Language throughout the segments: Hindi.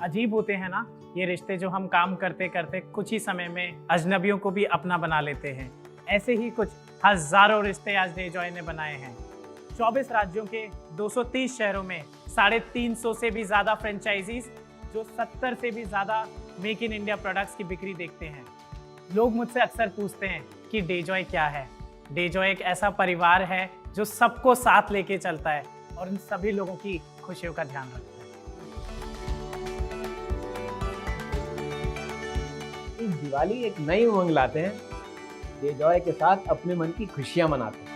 अजीब होते हैं ना ये रिश्ते जो हम काम करते करते कुछ ही समय में अजनबियों को भी अपना बना लेते हैं। ऐसे ही कुछ हजारों रिश्ते आज डेजॉय ने बनाए हैं। 24 राज्यों के 230 शहरों में 350 से भी ज्यादा फ्रेंचाइजीज, जो 70 से भी ज्यादा मेक इन इंडिया प्रोडक्ट्स की बिक्री देखते हैं। लोग मुझसे अक्सर पूछते हैं कि डेजॉय क्या है। डेजॉय एक ऐसा परिवार है जो सबको साथ लेके चलता है और उन सभी लोगों की खुशियों का ध्यान रखता है। इस दिवाली एक नई उमंग लाते हैं, डेजॉय के साथ अपने मन की खुशियां मनाते हैं।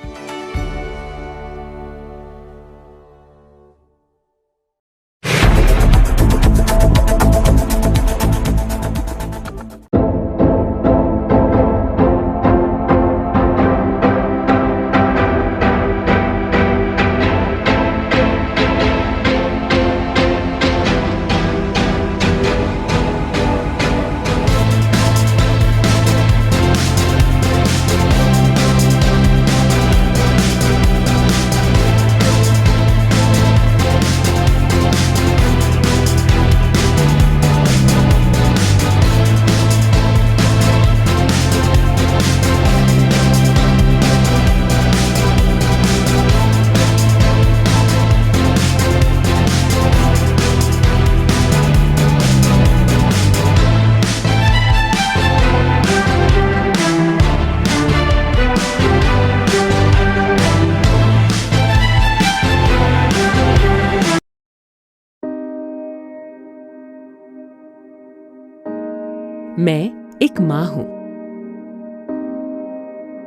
मैं एक माँ हूं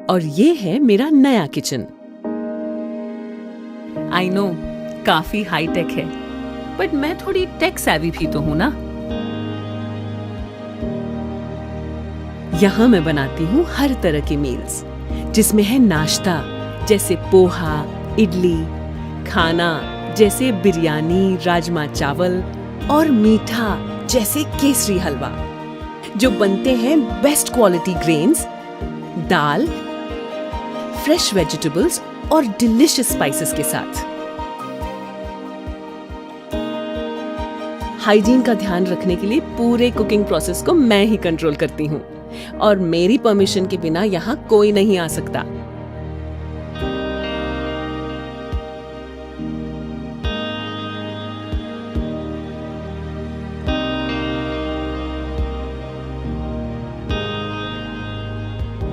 और ये है मेरा नया किचन। आई नो काफी हाई टेक है, बट मैं थोड़ी टेक savvy भी तो हूं ना। यहाँ मैं बनाती हूँ हर तरह की मील्स, जिसमें है नाश्ता जैसे पोहा, इडली, खाना जैसे बिरयानी, राजमा चावल और मीठा जैसे केसरी हलवा, जो बनते हैं बेस्ट क्वालिटी ग्रेन्स, दाल, फ्रेश वेजिटेबल्स और डिलिशियस स्पाइसेस के साथ। हाइजीन का ध्यान रखने के लिए पूरे कुकिंग प्रोसेस को मैं ही कंट्रोल करती हूँ और मेरी परमिशन के बिना यहाँ कोई नहीं आ सकता।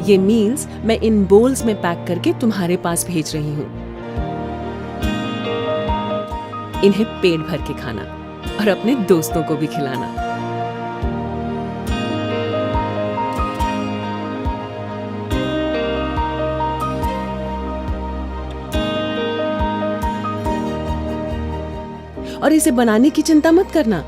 ये मील्स मैं इन बोल्स में पैक करके तुम्हारे पास भेज रही हूँ। इन्हें पेट भर के खाना और अपने दोस्तों को भी खिलाना। और इसे बनाने की चिंता मत करना,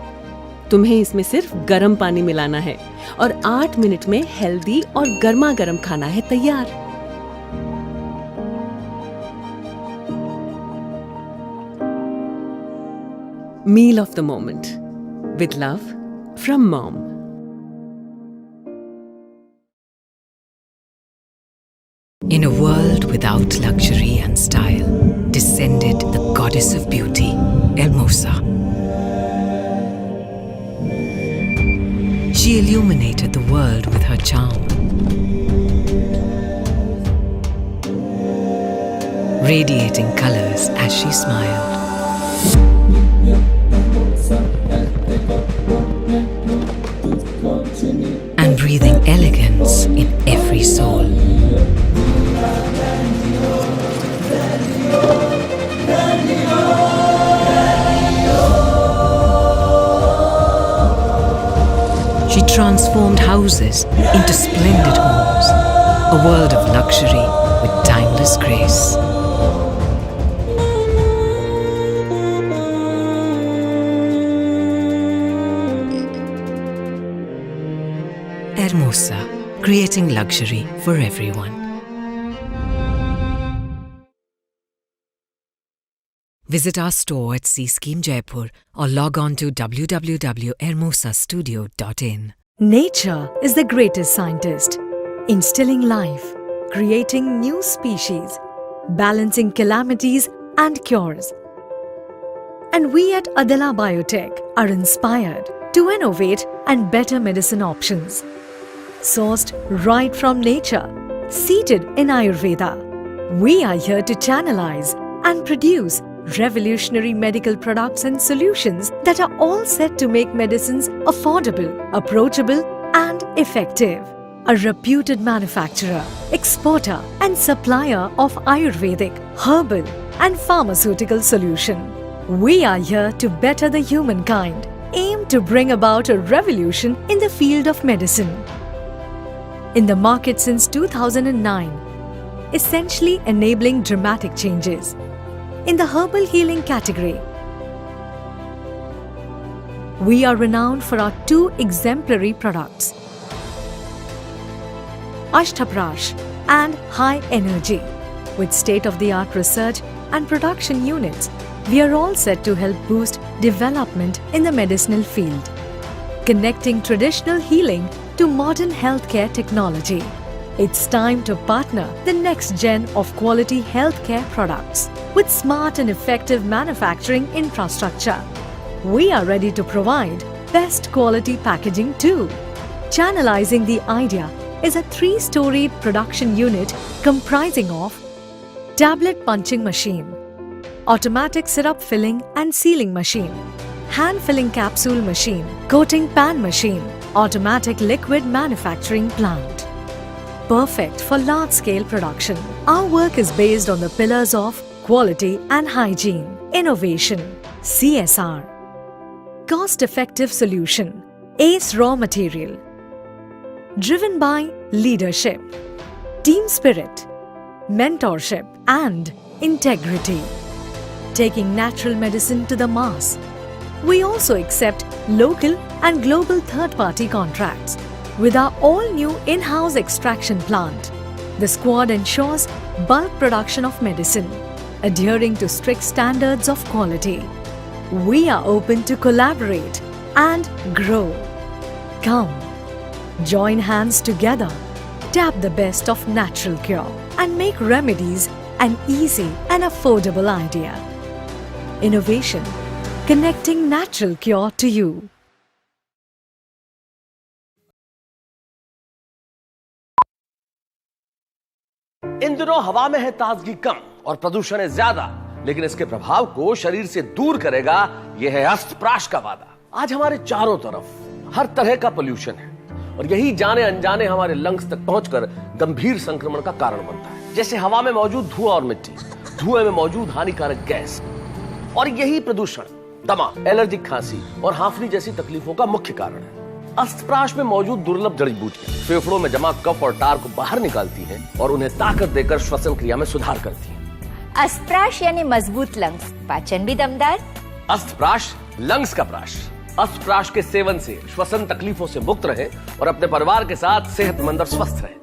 तुम्हें इसमें सिर्फ गर्म पानी मिलाना है और 8 मिनट में हेल्दी और गर्मा गर्म खाना है तैयार। Meal of the moment with love from mom. In a world without luxury and style, descended the goddess of beauty, Hermosa. She illuminated the world with her charm, radiating colors as she smiled. And breathing elegance in every soul. She transformed houses into splendid homes, a world of luxury with timeless grace. Hermosa, creating luxury for everyone. Visit our store at C-Scheme Jaipur or log on to www.hermosastudio.in. Nature is the greatest scientist, instilling life, creating new species, balancing calamities and cures. And we at Adala Biotech are inspired to innovate and better medicine options. Sourced right from nature, seated in Ayurveda, we are here to channelize and produce revolutionary medical products and solutions that are all set to make medicines affordable, approachable, and effective. A reputed manufacturer, exporter, and supplier of Ayurvedic, herbal, and pharmaceutical solution. We are here to better the humankind, aim to bring about a revolution in the field of medicine. In the market since 2009, essentially enabling dramatic changes. In the herbal healing category, we are renowned for our two exemplary products, Ashtaprash and High Energy. With state-of-the-art research and production units, we are all set to help boost development in the medicinal field, connecting traditional healing to modern healthcare technology. It's time to partner the next gen of quality healthcare products with smart and effective manufacturing infrastructure. We are ready to provide best quality packaging too. Channelizing the idea is a 3-storied production unit comprising of tablet punching machine, automatic syrup filling and sealing machine, hand filling capsule machine, coating pan machine, automatic liquid manufacturing plant. Perfect for large-scale production. Our work is based on the pillars of quality and hygiene, innovation, CSR, cost-effective solution, ACE raw material, driven by leadership, team spirit, mentorship, and integrity, taking natural medicine to the mass. We also accept local and global third-party contracts. With our all-new in-house extraction plant, the squad ensures bulk production of medicine, adhering to strict standards of quality. We are open to collaborate and grow. Come, join hands together, tap the best of natural cure, and make remedies an easy and affordable idea. Innovation, connecting natural cure to you. इन दिनों हवा में है ताजगी कम और प्रदूषण है ज्यादा, लेकिन इसके प्रभाव को शरीर से दूर करेगा यह है अस्तप्राश का वादा। आज हमारे चारों तरफ हर तरह का पोल्यूशन है और यही जाने अनजाने हमारे लंग्स तक पहुंचकर गंभीर संक्रमण का कारण बनता है। जैसे हवा में मौजूद धुआं और मिट्टी, धुएं में मौजूद हानिकारक गैस, और यही प्रदूषण दमा, एलर्जिक खांसी और हांफनी जैसी तकलीफों का मुख्य कारण है। अस्तप्राश में मौजूद दुर्लभ जड़ी बूटियां फेफड़ों में जमा कफ और टार को बाहर निकालती हैं और उन्हें ताकत देकर श्वसन क्रिया में सुधार करती हैं। अस्तप्राश यानी मजबूत लंग्स, पाचन भी दमदार। अस्तप्राश लंग्स का प्राश। अस्तप्राश के सेवन से श्वसन तकलीफों से मुक्त रहें और अपने परिवार के साथ सेहतमंद और स्वस्थ रहें।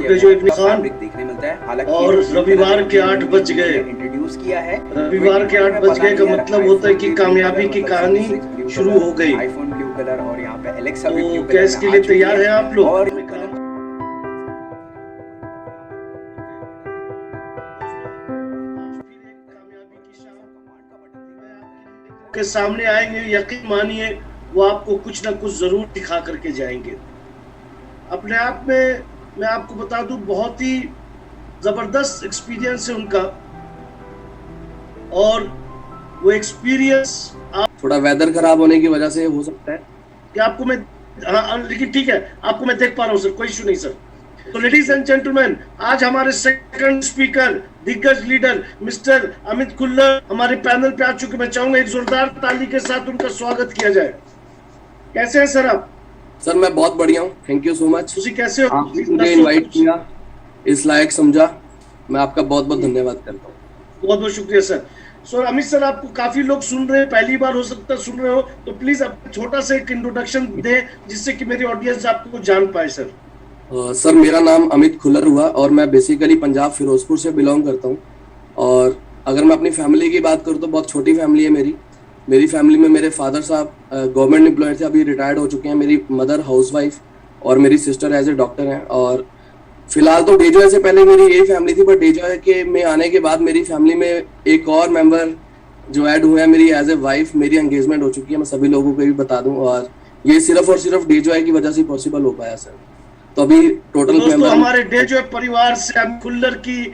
पे जो एक निशान देखने मिलता है। हालांकि और रविवार के 8 बज गए इंट्रोड्यूस किया है। रविवार के 8 बज गए का मतलब होता है कि कामयाबी की कहानी शुरू हो गई। आईफोन ब्लू कलर और यहाँ पे एलेक्सा भी ब्लू कलर। क्या इसके लिए तैयार है आप लोग? और के सामने आएंगे, यकीन मानिए वो आपको कुछ ना कुछ जरूर दिखा करके जाएंगे। अपने आप में मैं आपको बता दूं, बहुत ही जबरदस्त एक्सपीरियंस है उनका। और वो एक्सपीरियंस थोड़ा वेदर खराब होने की वजह से हो सकता है कि आपको मैं लेकिन ठीक है, आपको मैं देख पा रहा हूँ सर, कोई इशू नहीं सर। तो लेडीज एंड जेंटलमैन, आज हमारे सेकंड स्पीकर, दिग्गज लीडर मिस्टर अमित खुल्लर हमारे पैनल पे आ चुके। मैं चाहूंगा एक जोरदार ताली के साथ उनका स्वागत किया जाए। कैसे हैं सर आप? सर मैं बहुत बढ़िया हूँ, थैंक यू सो मच। तुसी कैसे हो? आपने मुझे इनवाइट किया, इस लायक समझा, मैं आपका बहुत बहुत धन्यवाद करता हूँ। बहुत बहुत शुक्रिया सर। सर अमित सर, आपको काफी लोग सुन रहे हैं, पहली बार हो सकता है सुन रहे हो, तो प्लीज आप छोटा सा एक इंट्रोडक्शन दें जिससे कि मेरी ऑडियंस आपको जान पाए सर। सर मेरा नाम अमित खुल्लर हुआ और मैं बेसिकली पंजाब फिरोजपुर से बिलोंग करता हूँ। और अगर मैं अपनी फैमिली की बात करूँ तो बहुत छोटी फैमिली है मेरी फैमिली में मेरे फादर साहब गवर्नमेंट एम्प्लॉय थे, अभी रिटायर्ड हो चुके हैं। मेरी मदर हाउसवाइफ और मेरी सिस्टर एज ए डॉक्टर हैं। और फिलहाल तो डेजॉय से पहले मेरी यही फैमिली थी, बट डेजॉय के में आने के बाद मेरी फैमिली में एक और मेंबर जो ऐड हुए हैं, मेरी एज ए वाइफ, मेरी एंगेजमेंट हो चुकी है। मैं सभी लोगों को भी बता दूं, और ये सिर्फ और सिर्फ डेजॉय की वजह से पॉसिबल हो पाया सर। तो अभी टोटल दोस्तों हमारे डेजॉय परिवार से अमित खुल्लर की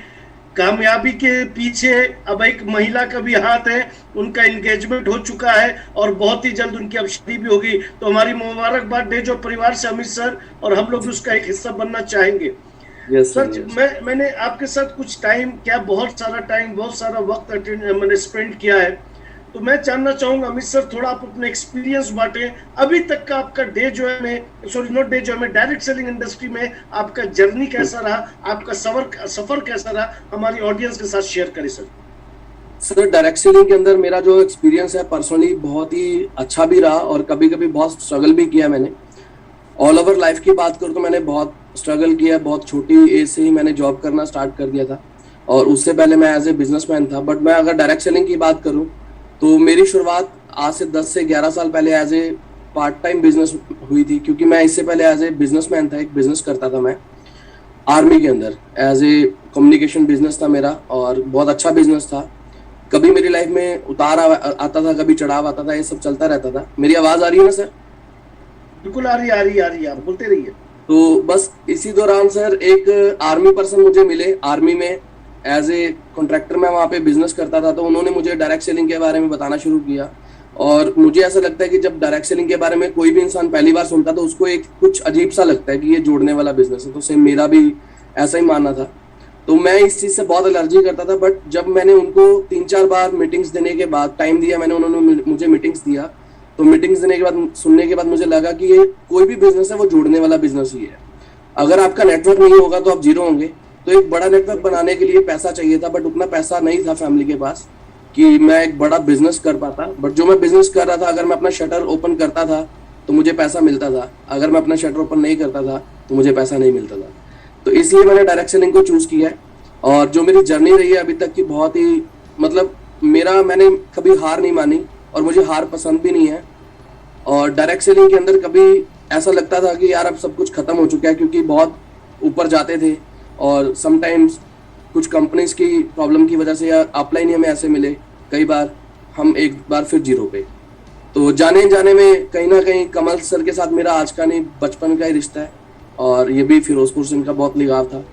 कामयाबी के पीछे अब एक महिला का भी हाथ है। उनका एंगेजमेंट हो चुका है और बहुत ही जल्द उनकी अब शादी भी होगी। तो हमारी मुबारकबाद डेजॉय परिवार से अमित सर, और हम लोग उसका एक हिस्सा बनना चाहेंगे। सर मैंने आपके साथ कुछ टाइम, क्या बहुत सारा वक्त मैंने स्पेंड किया है। तो मैं जानना चाहूंगा अमित सर, थोड़ा आप अपने एक्सपीरियंस बांटे। अभी तक का आपका डायरेक्ट सेलिंग इंडस्ट्री में आपका जर्नी कैसा रहा, आपका सफर कैसा रहा, हमारी ऑडियंस के साथ शेयर करें सर। सर डायरेक्ट सेलिंग के अंदर मेरा जो एक्सपीरियंस है पर्सनली बहुत ही अच्छा भी रहा, और कभी कभी बहुत स्ट्रगल भी किया मैंने। ऑल ओवर लाइफ की बात करूँ तो मैंने बहुत स्ट्रगल किया, बहुत छोटी एज से ही मैंने जॉब करना स्टार्ट कर दिया था, और उससे पहले मैं एज ए बिजनेसमैन था। बट मैं अगर डायरेक्ट सेलिंग की बात करूँ तो मेरी शुरुआत आज से 10 से 11 साल पहले as a part time business हुई थी, क्योंकि मैं इससे पहले एज ए बिजनेसमैन था, एक बिजनेस करता था मैं आर्मी के अंदर। एज ए कम्युनिकेशन बिजनेस था मेरा, और बहुत अच्छा बिजनेस था। कभी मेरी लाइफ में उतार आता था, कभी चढ़ाव आता था, ये सब चलता रहता था। मेरी आवाज आ रही है ना सर? बिल्कुल आ रही है, आप बोलते रहिए। तो बस इसी दौरान सर एक आर्मी पर्सन मुझे मिले, आर्मी में एज ए कॉन्ट्रैक्टर मैं वहाँ पे बिजनेस करता था। तो उन्होंने मुझे डायरेक्ट सेलिंग के बारे में बताना शुरू किया, और मुझे ऐसा लगता है कि जब डायरेक्ट सेलिंग के बारे में कोई भी इंसान पहली बार सुनता तो उसको एक कुछ अजीब सा लगता है कि ये जोड़ने वाला बिजनेस है। तो सेम मेरा भी ऐसा ही मानना था। तो मैं इस चीज़ से बहुत एलर्जी करता था। बट जब मैंने उनको 3-4 बार मीटिंग्स देने के बाद टाइम दिया, उन्होंने मुझे मीटिंग्स दिया, तो मीटिंग्स देने के बाद, सुनने के बाद मुझे लगा कि ये कोई भी बिजनेस है वो जोड़ने वाला बिजनेस ही है। अगर आपका नेटवर्क नहीं होगा तो आप जीरो होंगे। तो एक बड़ा नेटवर्क बनाने के लिए पैसा चाहिए था, बट उतना पैसा नहीं था फैमिली के पास कि मैं एक बड़ा बिजनेस कर पाता। बट जो मैं बिजनेस कर रहा था, अगर मैं अपना शटर ओपन करता था तो मुझे पैसा मिलता था, अगर मैं अपना शटर ओपन नहीं करता था तो मुझे पैसा नहीं मिलता था। तो इसलिए मैंने डायरेक्ट सेलिंग को चूज किया है। और जो मेरी जर्नी रही है अभी तक की, बहुत ही मैंने कभी हार नहीं मानी, और मुझे हार पसंद भी नहीं है। और डायरेक्ट सेलिंग के अंदर कभी ऐसा लगता था कि यार अब सब कुछ खत्म हो चुका है, क्योंकि बहुत ऊपर जाते थे, और समटाइम्स कुछ कंपनीज की प्रॉब्लम की वजह से या अपलाइन हमें ऐसे मिले, कई बार हम एक बार फिर जीरो पे। तो जाने में कहीं ना कहीं कमल सर के साथ मेरा आज का नहीं, बचपन का ही रिश्ता है, और ये भी फिरोजपुर से इनका बहुत लगाव था।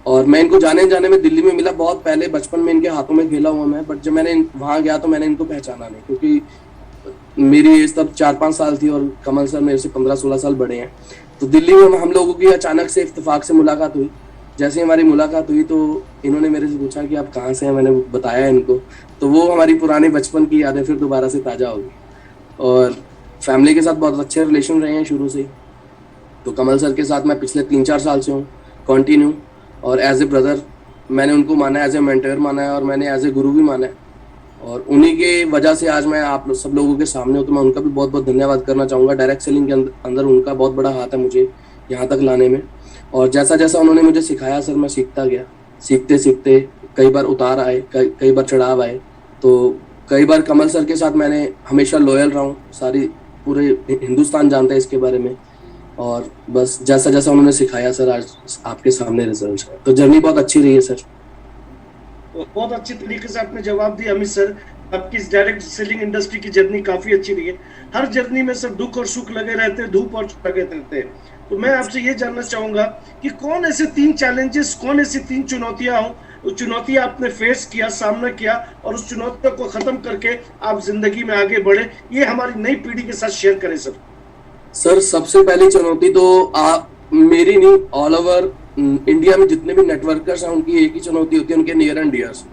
और मैं इनको जाने में दिल्ली में मिला, बहुत पहले बचपन में इनके हाथों में खेला हुआ मैं। बट जब मैंने वहाँ गया तो मैंने इनको पहचाना नहीं, क्योंकि मेरी एज तब 4-5 साल थी और कमल सर मेरे से 15-16 साल बड़े हैं। तो दिल्ली में हम लोगों की अचानक से इत्तेफाक से मुलाकात हुई। जैसे हमारी मुलाकात हुई तो इन्होंने मेरे से पूछा कि आप कहाँ से हैं। मैंने बताया इनको, तो वो हमारी पुराने बचपन की यादें फिर दोबारा से ताज़ा हो गई। और फैमिली के साथ बहुत अच्छे रिलेशन रहे हैं शुरू से। तो कमल सर के साथ मैं पिछले 3-4 साल से हूँ कंटिन्यू, और एज ए ब्रदर मैंने उनको माना है, एज ए मेंटर माना है, और मैंने एज ए गुरु भी माना है। और उन्हीं के वजह से आज मैं आप सब लोगों के सामने हूँ। तो मैं उनका भी बहुत बहुत धन्यवाद करना चाहूँगा। डायरेक्ट सेलिंग के अंदर उनका बहुत बड़ा हाथ है मुझे यहाँ तक लाने में। और जैसा जैसा उन्होंने मुझे सिखाया सर, मैं सीखता गया। सीखते सीखते कई बार उतार आए, कई बार चढ़ाव आए। तो कई बार कमल सर के साथ मैंने हमेशा लॉयल रहा हूँ, सारी पूरे हिंदुस्तान जानता है इसके बारे में। और बस जैसा जैसा उन्होंने सिखाया सर, आज आपके सामने रिजल्ट है। तो जर्नी बहुत अच्छी रही है सर। तो बहुत अच्छी तरीके से आपने जवाब दिया अमित सर। आपकी इस डायरेक्ट सेलिंग इंडस्ट्री की जर्नी काफी अच्छी रही है। हर जर्नी में सर दुख और सुख लगे रहते हैं, धूप और छाँव लगे रहते हैं। तो मैं आपसे ये जानना चाहूंगा कि कौन ऐसे 3 चैलेंजेस, कौन ऐसी 3 चुनौतियां हो, उस चुनौतियां आपने फेस किया, सामना किया और उस चुनौतियों को खत्म करके आप जिंदगी में आगे बढ़े, ये हमारी नई पीढ़ी के साथ शेयर करें सर। सर सबसे पहली चुनौती तो मेरी नहीं, ऑल ओवर इंडिया में जितने भी नेटवर्कर्स हैं उनकी एक ही चुनौती होती है, उनके नियर एंड डियर्स।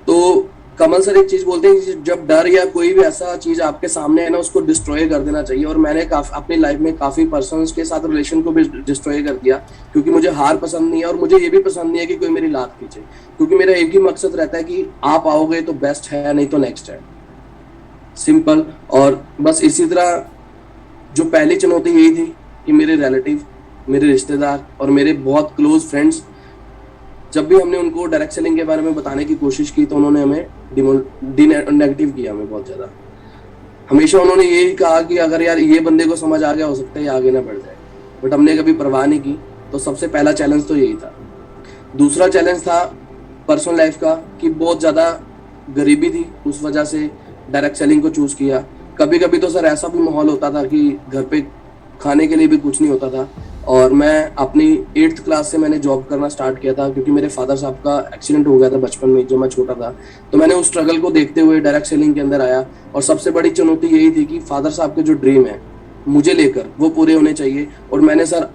तो कमल सर एक चीज बोलते हैं कि जब डर या कोई भी ऐसा चीज आपके सामने है ना, उसको डिस्ट्रॉय कर देना चाहिए। और मैंने अपनी लाइफ में काफी पर्सन्स के साथ रिलेशन को भी डिस्ट्रॉय कर दिया, क्योंकि मुझे हार पसंद नहीं है और मुझे ये भी पसंद नहीं है कि कोई मेरी लात खींचे, क्योंकि मेरा एक ही मकसद रहता है कि आप आओगे तो बेस्ट है, नहीं तो नेक्स्ट है, सिंपल। और बस इसी तरह जो पहली चुनौती यही थी कि मेरे रिलेटिव, मेरे रिश्तेदार और मेरे बहुत क्लोज फ्रेंड्स, जब भी हमने उनको डायरेक्ट सेलिंग के बारे में बताने की कोशिश की तो उन्होंने हमें नेगेटिव किया, हमें बहुत ज़्यादा। हमेशा उन्होंने यही कहा कि अगर यार ये बंदे को समझ आ गया, हो सकता है ये आगे ना बढ़ जाए, बट हमने कभी परवाह नहीं की। तो सबसे पहला चैलेंज तो यही था। दूसरा चैलेंज था पर्सनल लाइफ का, कि बहुत ज़्यादा गरीबी थी, उस वजह से डायरेक्ट सेलिंग को चूज़ किया। कभी कभी तो सर ऐसा भी माहौल होता था कि घर पे खाने के लिए भी कुछ नहीं होता था। और मैं अपनी 8th क्लास से मैंने जॉब करना स्टार्ट किया था, क्योंकि मेरे फादर साहब का एक्सीडेंट हो गया था बचपन में, जब मैं छोटा था। तो मैंने उस स्ट्रगल को देखते हुए डायरेक्ट सेलिंग के अंदर आया। और सबसे बड़ी चुनौती यही थी कि फादर साहब के जो ड्रीम है मुझे लेकर, वो पूरे होने चाहिए। और मैंने सर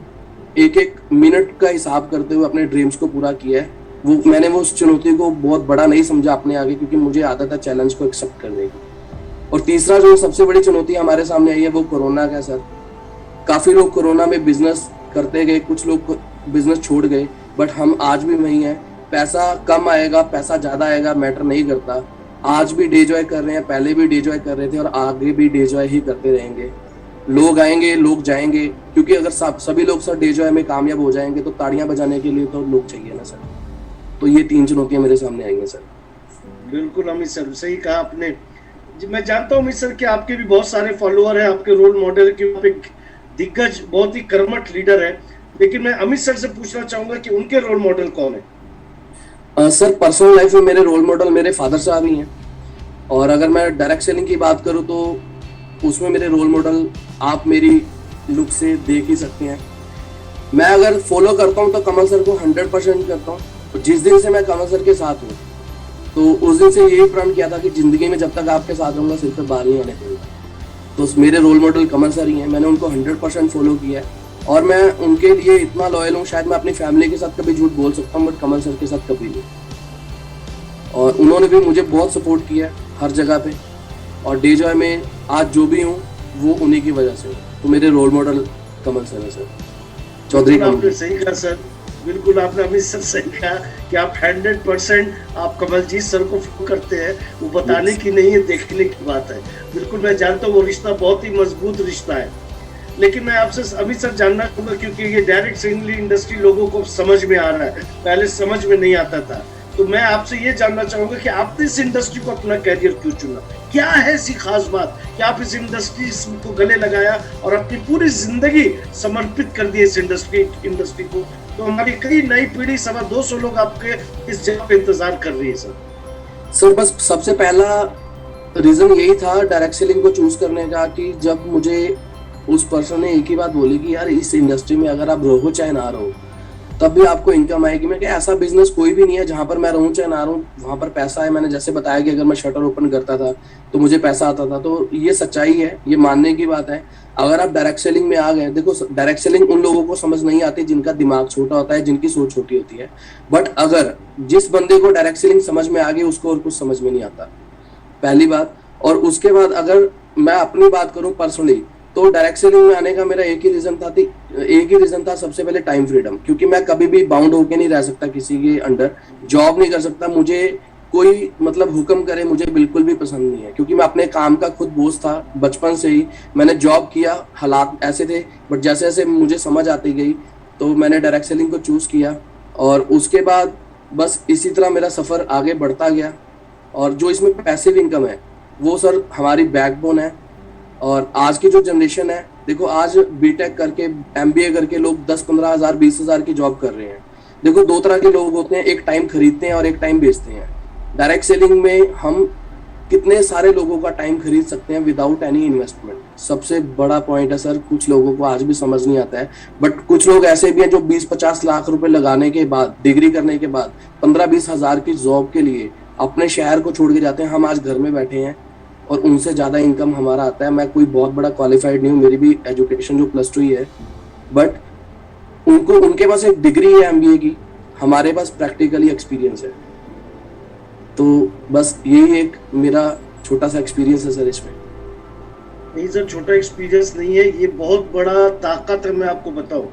एक एक मिनट का हिसाब करते हुए अपने ड्रीम्स को पूरा किया है। मैंने उस चुनौती को बहुत बड़ा नहीं समझा अपने आगे, क्योंकि मुझे आदत है चैलेंज को एक्सेप्ट करने की। और तीसरा जो सबसे बड़ी चुनौती हमारे सामने आई है वो कोरोना का है सर। काफी लोग कोरोना में बिजनेस करते गए, कुछ लोग बिजनेस छोड़ गए, बट हम आज भी वही हैं। पैसा कम आएगा, पैसा ज्यादा आएगा, मैटर नहीं करता। आज भी डे जॉय कर रहे हैं, पहले भी डे जॉय कर रहे थे और आगे भी डे जॉय ही करते रहेंगे। लोग आएंगे, लोग जाएंगे, क्योंकि अगर सभी लोग सर डे जॉय में कामयाब हो जाएंगे तो ताड़ियां बजाने के लिए तो लोग चाहिए ना सर। तो ये 3 चुनौतियां मेरे सामने आई हैं सर। बिल्कुल अमित सर, सही कहा आपने। मैं जानता हूँ अमित सर कि आपके भी बहुत सारे फॉलोअर हैं, आपके रोल मॉडल के दिग्गज, बहुत ही कर्मठ लीडर है। लेकिन मैं अमित सर से पूछना चाहूंगा कि उनके रोल मॉडल कौन है? सर पर्सनल लाइफ में मेरे रोल मॉडल मेरे फादर साहब ही हैं। और अगर मैं डायरेक्ट सेलिंग की बात करूं तो उसमें मेरे रोल मॉडल आप मेरी लुक से देख ही सकते हैं। मैं अगर फॉलो करता हूं तो कमल सर को 100% करता हूं। जिस दिन से मैं कमल सर के साथ हूँ तो उस दिन से यही प्रण किया था कि जिंदगी में जब तक आपके साथ रहूंगा सिर पे बाल नहीं आने दूंगा। तो मेरे रोल मॉडल कमल सर ही हैं। मैंने उनको 100% फॉलो किया है और मैं उनके लिए इतना लॉयल हूँ। शायद मैं अपनी फैमिली के साथ कभी झूठ बोल सकता हूँ, बट कमल सर के साथ कभी नहीं। और उन्होंने भी मुझे बहुत सपोर्ट किया हर जगह पे। और डे जॉय में आज जो भी हूँ वो उन्हीं की वजह से। तो मेरे रोल मॉडल कमल सर है सर, चौधरी कमल। आपने सही कहा सर, बिल्कुल आपने अमित सर सही कहा कि आप 100% आप कमलजीत सर को फॉलो करते हैं। वो बताने की नहीं है, देखने की बात है। बिल्कुल मैं जानता हूँ वो रिश्ता बहुत ही मजबूत रिश्ता है। लेकिन मैं आपसे अमित सर जानना चाहूंगा, क्योंकि ये डायरेक्ट सेलिंग इंडस्ट्री लोगों को समझ में आ रहा है, पहले समझ में नहीं आता था। तो मैं आपसे ये जानना चाहूंगा कि आपने इस इंडस्ट्री को अपना कैरियर क्यों चुना? क्या है ऐसी खास बात कि आप इस इंडस्ट्री को गले लगाया और अपनी पूरी जिंदगी समर्पित कर दी इस इंडस्ट्री को? तो हमारी कई नई पीढ़ी, 225 लोग आपके इस जगह पे इंतजार कर रही है सर। बस सबसे पहला रीजन यही था डायरेक्ट सेलिंग को चूज करने का, कि जब मुझे उस पर्सन ने एक ही बात बोली कि यार इस इंडस्ट्री में अगर आप रहो चाहे ना रहो तब भी आपको इनकम आएगी। मैं क्या ऐसा बिजनेस कोई भी नहीं है जहां पर मैं रहूं चाहे ना रहूं वहां पर पैसा है। मैंने जैसे बताया कि अगर मैं शटर ओपन करता था तो मुझे पैसा आता था। तो ये सच्चाई है, ये मानने की बात है। अगर आप डायरेक्ट सेलिंग में आ गए, देखो डायरेक्ट सेलिंग उन लोगों को समझ नहीं आती जिनका दिमाग छोटा होता है, जिनकी सोच छोटी होती है। बट अगर जिस बंदे को डायरेक्ट सेलिंग समझ में आ गई उसको और कुछ समझ में नहीं आता, पहली बात। और उसके बाद अगर मैं अपनी बात करूं पर्सनली, तो डायरेक्ट सेलिंग में आने का मेरा एक ही रीजन था सबसे पहले टाइम फ्रीडम। क्योंकि मैं कभी भी बाउंड होके नहीं रह सकता, किसी के अंडर जॉब नहीं कर सकता। मुझे कोई मतलब हुक्म करे मुझे बिल्कुल भी पसंद नहीं है, क्योंकि मैं अपने काम का खुद बॉस था बचपन से ही। मैंने जॉब किया, हालात ऐसे थे, बट जैसे जैसे मुझे समझ आती गई तो मैंने डायरेक्ट सेलिंग को चूज़ किया और उसके बाद बस इसी तरह मेरा सफ़र आगे बढ़ता गया। और जो इसमें पैसिव इनकम है वो सर हमारी बैकबोन है। और आज की जो जनरेशन है, देखो आज बीटेक करके एमबीए करके लोग 10-15 हज़ार 20 हज़ार की जॉब कर रहे हैं। देखो दो तरह के लोग होते हैं, एक टाइम खरीदते हैं और एक टाइम बेचते हैं। डायरेक्ट सेलिंग में हम कितने सारे लोगों का टाइम खरीद सकते हैं विदाउट एनी इन्वेस्टमेंट। सबसे बड़ा पॉइंट है सर, कुछ लोगों को आज भी समझ नहीं आता है, बट कुछ लोग ऐसे भी हैं जो 20-50 लाख रुपए लगाने के बाद, डिग्री करने के बाद 15-20 हज़ार की जॉब के लिए अपने शहर को छोड़ के जाते हैं। हम आज घर में बैठे हैं और उनसे ज़्यादा इनकम हमारा आता है। मैं कोई बहुत बड़ा क्वालिफाइड नहीं हूँ, मेरी भी एजुकेशन जो +2 ही है, बट उनके पास एक डिग्री है एमबीए की, हमारे पास प्रैक्टिकली एक्सपीरियंस है। तो बस यही एक मेरा छोटा सा एक्सपीरियंस है सर इसमें। नहीं सर, छोटा एक्सपीरियंस नहीं है, ये बहुत बड़ा ताकत है। मैं आपको बताऊं,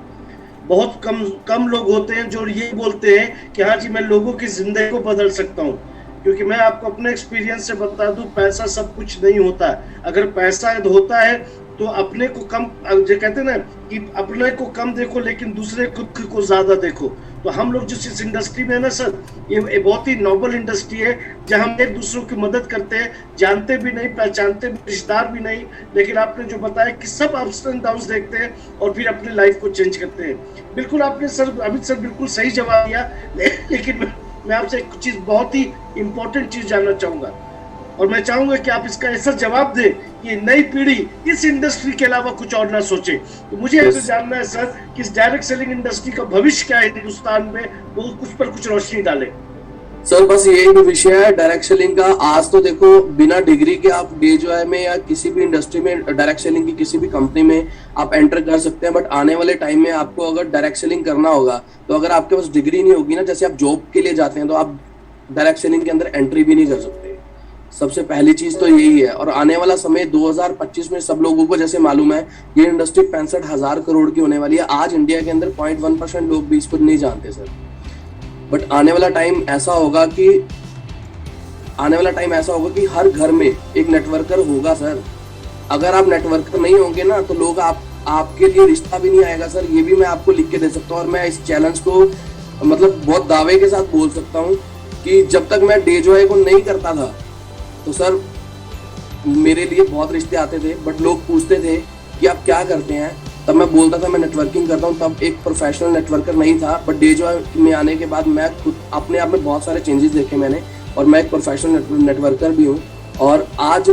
बहुत कम लोग होते हैं जो ये बोलते हैं कि हाँ जी मैं लोगों की जिंदगी को बदल सकता हूँ। क्योंकि मैं आपको अपने एक्सपीरियंस से बता दूं, पैसा सब कुछ नहीं होता। अगर पैसा होता है तो अपने को कम, जो कहते हैं ना कि अपने को कम देखो लेकिन दूसरे खुद को ज्यादा देखो। तो हम लोग जिस इस इंडस्ट्री में है ना सर, ये बहुत ही नोबल इंडस्ट्री है जहां हम एक दूसरों की मदद करते हैं, जानते भी नहीं, पहचानते भी, रिश्तेदार भी नहीं, लेकिन आपने जो बताया कि सब अप्स एंड डाउन्स देखते हैं और फिर अपनी लाइफ को चेंज करते हैं। बिल्कुल आपने सर, अमित सर बिल्कुल सही जवाब दिया। लेकिन मैं आपसे एक चीज, बहुत ही इंपॉर्टेंट चीज जानना चाहूंगा और मैं चाहूंगा कि आप इसका ऐसा जवाब दें कि नई पीढ़ी इस इंडस्ट्री के अलावा कुछ और ना सोचे। तो मुझे ऐसे जानना है सर कि इस डायरेक्ट सेलिंग इंडस्ट्री का भविष्य क्या है हिंदुस्तान में, वो उस पर कुछ रोशनी डाले। सर बस यही विषय है डायरेक्ट सेलिंग का। आज तो देखो बिना डिग्री के आप DJI में या किसी भी इंडस्ट्री में, डायरेक्ट सेलिंग की किसी भी कंपनी में आप एंटर कर सकते हैं। बट आने वाले टाइम में आपको अगर डायरेक्ट सेलिंग करना होगा तो अगर आपके पास डिग्री नहीं होगी ना, जैसे आप जॉब के लिए जाते हैं, तो आप डायरेक्ट सेलिंग के अंदर एंट्री भी नहीं कर सकते। सबसे पहली चीज तो यही है। और आने वाला समय 2025 में सब लोगों को जैसे मालूम है ये इंडस्ट्री 65,000 करोड़ की होने वाली है। आज इंडिया के अंदर 0.1% लोग भी इसको नहीं जानते सर। बट आने वाला टाइम ऐसा होगा कि हर घर में एक नेटवर्कर होगा सर। अगर आप नेटवर्कर नहीं होंगे ना तो लोग आपके लिए रिश्ता भी नहीं आएगा सर। ये भी मैं आपको लिख के दे सकता हूँ और मैं इस चैलेंज को मतलब बहुत दावे के साथ बोल सकता हूँ कि जब तक मैं DJI को नहीं करता था तो सर मेरे लिए बहुत रिश्ते आते थे, बट लोग पूछते थे कि आप क्या करते हैं। तब मैं बोलता था मैं नेटवर्किंग करता हूँ। तब एक प्रोफेशनल नेटवर्कर नहीं था, बट DJI में आने के बाद मैं खुद अपने आप में बहुत सारे चेंजेस देखे मैंने, और मैं एक प्रोफेशनल नेटवर्कर भी हूँ। और आज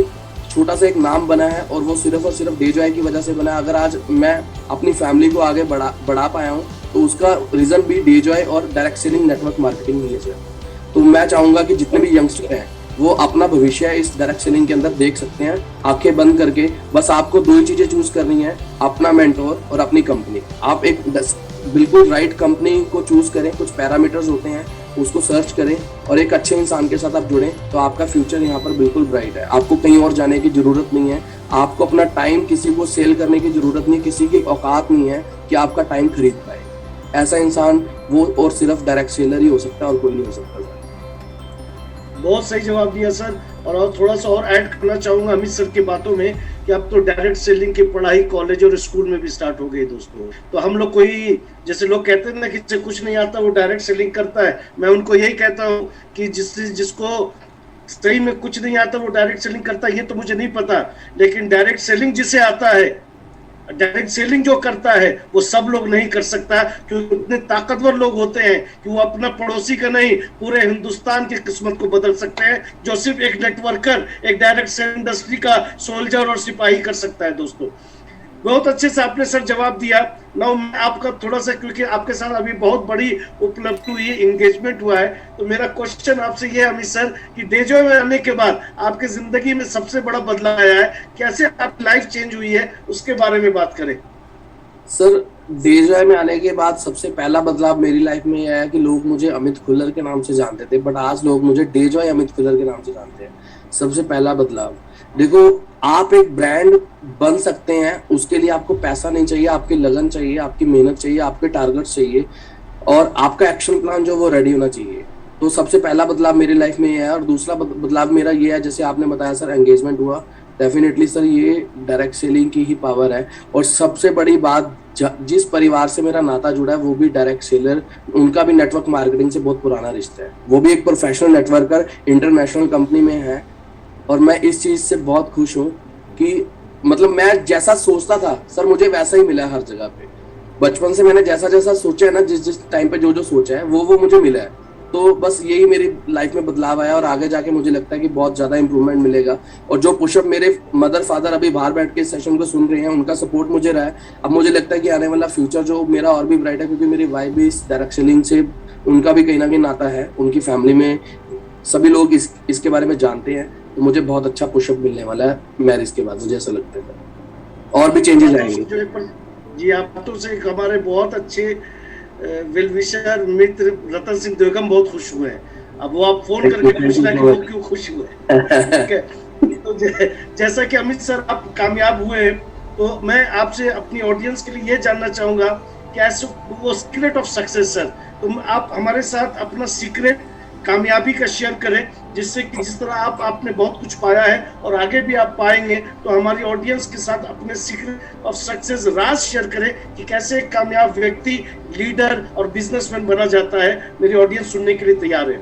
छोटा सा एक नाम बना है और वो सिर्फ और सिर्फ DJI की वजह से बना है। अगर आज मैं अपनी फैमिली को आगे बढ़ा पाया हूँ तो उसका रीज़न भी DJI और डायरेक्ट सेलिंग नेटवर्क मार्केटिंग ही है सर। तो मैं चाहूँगा कि जितने भी यंगस्टर हैं वो अपना भविष्य इस डायरेक्ट सेलिंग के अंदर देख सकते हैं आंखें बंद करके। बस आपको 2 ही चीजें चूज करनी है, अपना मेंटोर और अपनी कंपनी। आप एक बिल्कुल राइट कंपनी को चूज करें, कुछ पैरामीटर्स होते हैं उसको सर्च करें और एक अच्छे इंसान के साथ आप जुड़ें, तो आपका फ्यूचर यहाँ पर बिल्कुल ब्राइट है। आपको कहीं और जाने की जरूरत नहीं है, आपको अपना टाइम किसी को सेल करने की जरूरत नहीं, किसी की औकात नहीं है कि आपका टाइम खरीद पाए। ऐसा इंसान वो और सिर्फ डायरेक्ट सेलर ही हो सकता है और कोई नहीं हो सकता। बहुत सही जवाब दिया सर। और थोड़ा सा और ऐड करना चाहूंगा अमित सर की बातों में कि अब तो डायरेक्ट सेलिंग की पढ़ाई कॉलेज और स्कूल में भी स्टार्ट हो गई दोस्तों। तो हम लोग कोई, जैसे लोग कहते हैं ना कि जिससे कुछ नहीं आता वो डायरेक्ट सेलिंग करता है, मैं उनको यही कहता हूँ कि जिसको सही में कुछ नहीं आता वो डायरेक्ट सेलिंग करता है, ये तो मुझे नहीं पता। लेकिन डायरेक्ट सेलिंग जिसे आता है, डायरेक्ट सेलिंग जो करता है वो सब लोग नहीं कर सकता, क्योंकि उतने ताकतवर लोग होते हैं कि वो अपना पड़ोसी का नहीं पूरे हिंदुस्तान की किस्मत को बदल सकते हैं, जो सिर्फ एक नेटवर्कर, एक डायरेक्ट सेलिंग इंडस्ट्री का सोल्जर और सिपाही कर सकता है दोस्तों। बहुत अच्छे से आपने सर जवाब दिया। नाउ मैं आपका थोड़ा सा, क्योंकि आपके साथ अभी बहुत बड़ी उपलब्धि हुई, एंगेजमेंट हुआ है, तो मेरा क्वेश्चन आपसे ये है अमित सर कि DJI में आने के बाद आपकी जिंदगी में सबसे बड़ा बदलाव आया है, कैसे आपकी लाइफ चेंज हुई है, उसके बारे में बात करें। सर DJI में आने के बाद सबसे पहला बदलाव मेरी लाइफ में यह है कि लोग मुझे अमित खुल्लर के नाम से जानते थे, बट आज लोग मुझे DJI अमित खुल्लर के नाम से जानते हैं। सबसे पहला बदलाव, देखो आप एक ब्रांड बन सकते हैं, उसके लिए आपको पैसा नहीं चाहिए, आपकी लगन चाहिए, आपकी मेहनत चाहिए, आपके टारगेट्स चाहिए और आपका एक्शन प्लान जो वो रेडी होना चाहिए। तो सबसे पहला बदलाव मेरी लाइफ में ये है। और दूसरा बदलाव मेरा ये है, जैसे आपने बताया सर एंगेजमेंट हुआ, डेफिनेटली सर ये डायरेक्ट सेलिंग की ही पावर है। और सबसे बड़ी बात जिस परिवार से मेरा नाता जुड़ा है वो भी डायरेक्ट सेलर, उनका भी नेटवर्क मार्केटिंग से बहुत पुराना रिश्ता है। वो भी एक प्रोफेशनल नेटवर्कर इंटरनेशनल कंपनी में है और मैं इस चीज से बहुत खुश हूँ कि मतलब मैं जैसा सोचता था सर मुझे वैसा ही मिला है हर जगह पे। बचपन से मैंने जैसा जैसा सोचा है ना, जिस टाइम पे जो सोचा है वो मुझे मिला है। तो बस यही मेरी लाइफ में बदलाव आया और आगे जाके मुझे लगता है कि बहुत ज्यादा इंप्रूवमेंट मिलेगा। और जो पुशअप मेरे मदर फादर अभी बाहर बैठ के सेशन को सुन रहे हैं, उनका सपोर्ट मुझे रहा है। अब मुझे लगता है कि आने वाला फ्यूचर जो मेरा और भी ब्राइट है, क्योंकि मेरी वाइफ भी इस डायरेक्ट सेलिंग से उनका भी कहीं ना कहीं नाता है, उनकी फैमिली में सभी लोग इसके बारे में जानते हैं। तो मुझे बहुत अच्छा पुशअप मिलने वाला है मैरिज के बाद, मुझे ऐसा लगता है और भी चेंजेस आएंगे। जी आपको से हमारे बहुत अच्छे वेल विशर मित्र रतन सिंह देवगम बहुत खुश हुए हैं। अब वो आप फोन करके पूछना कि वो क्यों खुश हुए। ठीक है, तो जैसा कि अमित सर आप कामयाब हुए, तो मैं आपसे अपनी ऑडियंस के लिए ये जानना चाहूंगा कि ऐसे वो सीक्रेट ऑफ सक्सेस सर, तो आप हमारे साथ अपना सीक्रेट कामयाबी का शेयर करें, जिससे कि जिस तरह आपने बहुत कुछ पाया है और आगे भी आप पाएंगे, तो हमारी ऑडियंस के साथ अपने secret of success Raj share करें कि कैसे एक कामयाब व्यक्ति लीडर और बिजनेसमैन बना जाता है। मेरी ऑडियंस सुनने के लिए तैयार है।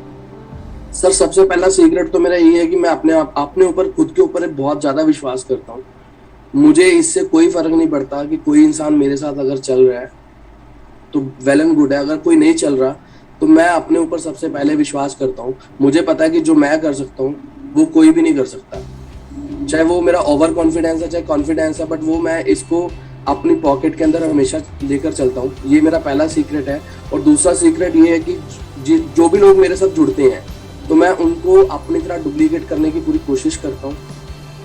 सर सबसे पहला सीक्रेट तो मेरा ये है कि मैं अपने ऊपर खुद के ऊपर बहुत ज्यादा विश्वास करता हूँ। मुझे इससे कोई फर्क नहीं पड़ता कि कोई इंसान मेरे साथ अगर चल रहा है तो वेल एंड गुड है, अगर कोई नहीं चल रहा तो मैं अपने ऊपर सबसे पहले विश्वास करता हूँ। मुझे पता है कि जो मैं कर सकता हूँ वो कोई भी नहीं कर सकता, चाहे वो मेरा ओवर कॉन्फिडेंस है चाहे कॉन्फिडेंस है, बट वो मैं इसको अपनी पॉकेट के अंदर हमेशा लेकर चलता हूँ। ये मेरा पहला सीक्रेट है। और दूसरा सीक्रेट ये है कि जो भी लोग मेरे साथ जुड़ते हैं तो मैं उनको अपनी तरह डुप्लीकेट करने की पूरी कोशिश करता हूँ।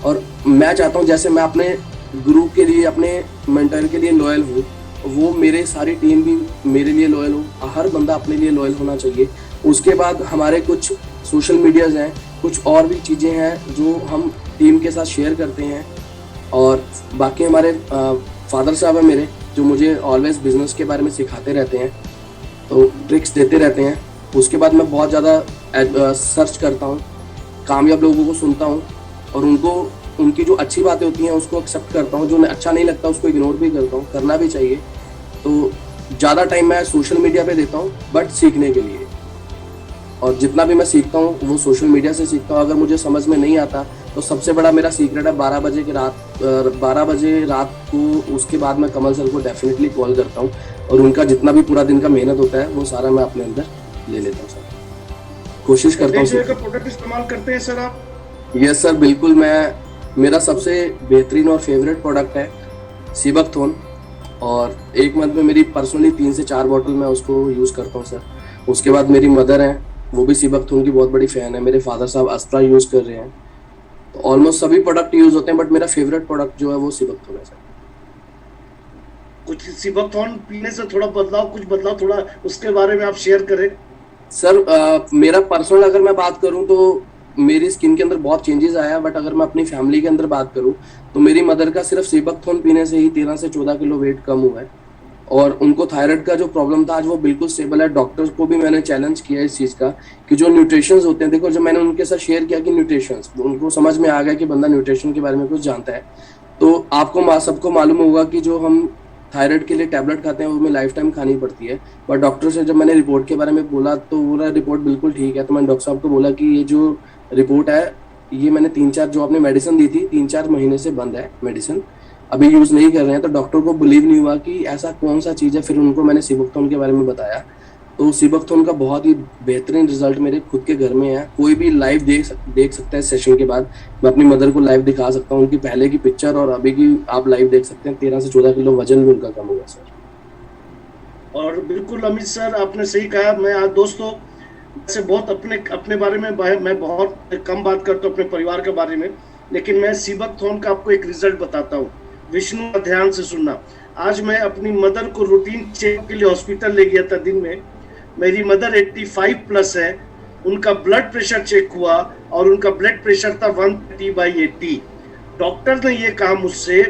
और मैं चाहता हूँ जैसे मैं अपने गुरु के लिए, अपने मेंटर के लिए लॉयल हूँ, वो मेरे सारी टीम भी मेरे लिए लॉयल हो। हर बंदा अपने लिए लॉयल होना चाहिए। उसके बाद हमारे कुछ सोशल मीडियाज हैं, कुछ और भी चीज़ें हैं जो हम टीम के साथ शेयर करते हैं। और बाकी हमारे फादर साहब हैं मेरे, जो मुझे ऑलवेज बिजनेस के बारे में सिखाते रहते हैं, तो ट्रिक्स देते रहते हैं। उसके बाद मैं बहुत ज़्यादा सर्च करता हूँ, कामयाब लोगों को सुनता हूँ और उनकी जो अच्छी बातें होती हैं उसको एक्सेप्ट करता हूँ, जो अच्छा नहीं लगता उसको इग्नोर भी करता हूँ, करना भी चाहिए। तो ज़्यादा टाइम मैं सोशल मीडिया पे देता हूँ बट सीखने के लिए, और जितना भी मैं सीखता हूँ वो सोशल मीडिया से सीखता हूँ। अगर मुझे समझ में नहीं आता तो सबसे बड़ा मेरा सीक्रेट है 12 बजे रात को, उसके बाद मैं कमल सर को डेफिनेटली कॉल करता हूँ और उनका जितना भी पूरा दिन का मेहनत होता है वो सारा मैं अपने अंदर ले लेता हूँ सर, कोशिश करता हूँ। प्रोडक्ट इस्तेमाल करते हैं सर आप? यस सर, बिल्कुल। मेरा सबसे बेहतरीन और फेवरेट प्रोडक्ट है सीबकथॉर्न, और एक मंथ में मेरी पर्सनली 3 से 4 बॉटल मैं उसको यूज़ करता हूँ सर। उसके बाद मेरी मदर हैं, वो भी सीबकथॉर्न की बहुत बड़ी फ़ैन है। मेरे फादर साहब अस्त्रा यूज़ कर रहे हैं। तो ऑलमोस्ट सभी प्रोडक्ट यूज़ होते हैं, बट मेरा फेवरेट प्रोडक्ट जो है वो सीबकथॉर्न है सर। कुछ सीबकथॉर्न पीने से कुछ बदलाव थोड़ा उसके बारे में आप शेयर करें सर। मेरा पर्सनल अगर मैं बात करूँ तो मेरी स्किन के अंदर बहुत चेंजेस आया, बट अगर मैं अपनी फैमिली के अंदर बात करूं तो मेरी मदर का सिर्फ सीबकथॉर्न पीने से ही 13 से 14 किलो वेट कम हुआ है। और उनको थायराइड का जो प्रॉब्लम था आज वो बिल्कुल स्टेबल है। डॉक्टर्स को भी मैंने चैलेंज किया इस चीज़ का कि जो न्यूट्रिशंस होते हैं, देखो जब मैंने उनके साथ शेयर किया कि न्यूट्रिशंस, उनको समझ में आ गया कि बंदा न्यूट्रिशन के बारे में कुछ जानता है। तो आपको सबको मालूम होगा कि जो हम थायराइड के लिए टैबलेट खाते हैं वो हमें लाइफ टाइम खानी पड़ती है। बट डॉक्टर से जब मैंने रिपोर्ट के बारे में बोला तो पूरा रिपोर्ट बिल्कुल ठीक है। तो मैंने डॉक्टर साहब को बोला कि ये जो रिपोर्ट है, ये मैंने 3-4 जो आपने मेडिसिन दी थी 3-4 महीने से बंद है मेडिसिन, अभी यूज़ नहीं कर रहे हैं। तो डॉक्टर को बिलीव नहीं हुआ कि ऐसा कौन सा चीज़ है। फिर उनको मैंने सीबकथॉर्न के बारे में बताया, तो सीबकथॉर्न का बहुत ही बेहतरीन रिजल्ट मेरे खुद के घर में है। कोई भी लाइव देख सकता है सेशन के बाद। मैं अपनी मदर को लाइव दिखा सकता हूँ, उनकी पहले की पिक्चर और अभी की आप लाइव देख सकते हैं। 13 से 14 किलो वजन भी उनका कम हुआ सर। और बिल्कुल अमित सर आपने सही कहा। मैं आज दोस्तों से बहुत अपने बारे में मैं बहुत कम बात करता हूँ, अपने परिवार के बारे में, लेकिन मैं सीबकथॉर्न का आपको एक रिजल्ट बताता हूँ। विष्णु का ध्यान से सुनना। आज मैं अपनी मदर को रूटीन चेकअप के लिए हॉस्पिटल ले गया था दिन में। मेरी मदर 85+ है, उनका ब्लड प्रेशर चेक हुआ और उनका ब्लड प्रेशर था 130/80। डॉक्टर ने ये कहा मुझसे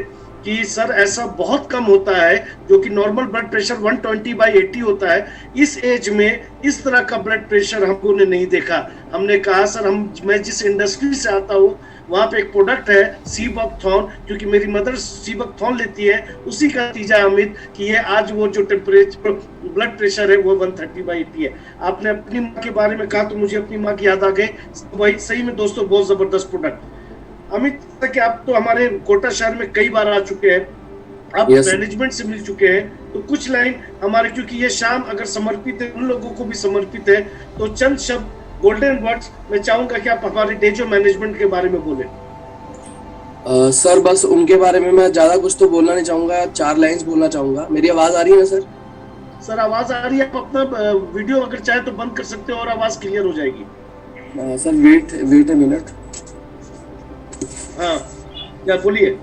कि सर ऐसा बहुत कम होता है, जो कि नॉर्मल ब्लड प्रेशर 120/80 होता है, इस एज में इस तरह का ब्लड प्रेशर हमको ने नहीं देखा। हमने कहा सर मैं जिस इंडस्ट्री से आता हूँ वहाँ पे एक प्रोडक्ट है सीबकथॉर्न, क्योंकि मेरी मदर सीबकथॉर्न लेती है, उसी का नतीजा है अमित कि ये आज वो जो टेम्परेचर ब्लड प्रेशर है वो 130/80 है। आपने अपनी माँ के बारे में कहा तो मुझे अपनी माँ की याद आ गई, वही सही में दोस्तों बहुत जबरदस्त प्रोडक्ट। अमित कि आप तो हमारे कोटा शहर में कई बार आ चुके हैं, आप मैनेजमेंट से मिल चुके हैं, तो कुछ लाइन हमारे, क्योंकि ये शाम अगर समर्पित है उन लोगों को भी समर्पित है, तो चंद शब्द गोल्डन वर्ड्स मैं चाहूंगा कि आप हमारे डेजो मैनेजमेंट के बारे में बोले। सर बस उनके बारे में मैं ज्यादा कुछ तो बोलना नहीं चाहूंगा, 4 लाइंस बोलना चाहूंगा। मेरी आवाज आ रही है सर? सर आवाज आ रही है, आप अपना वीडियो अगर चाहे तो बंद कर सकते हो और आवाज क्लियर हो जाएगी। Sir wait a minute. हाँ क्या बोलिए।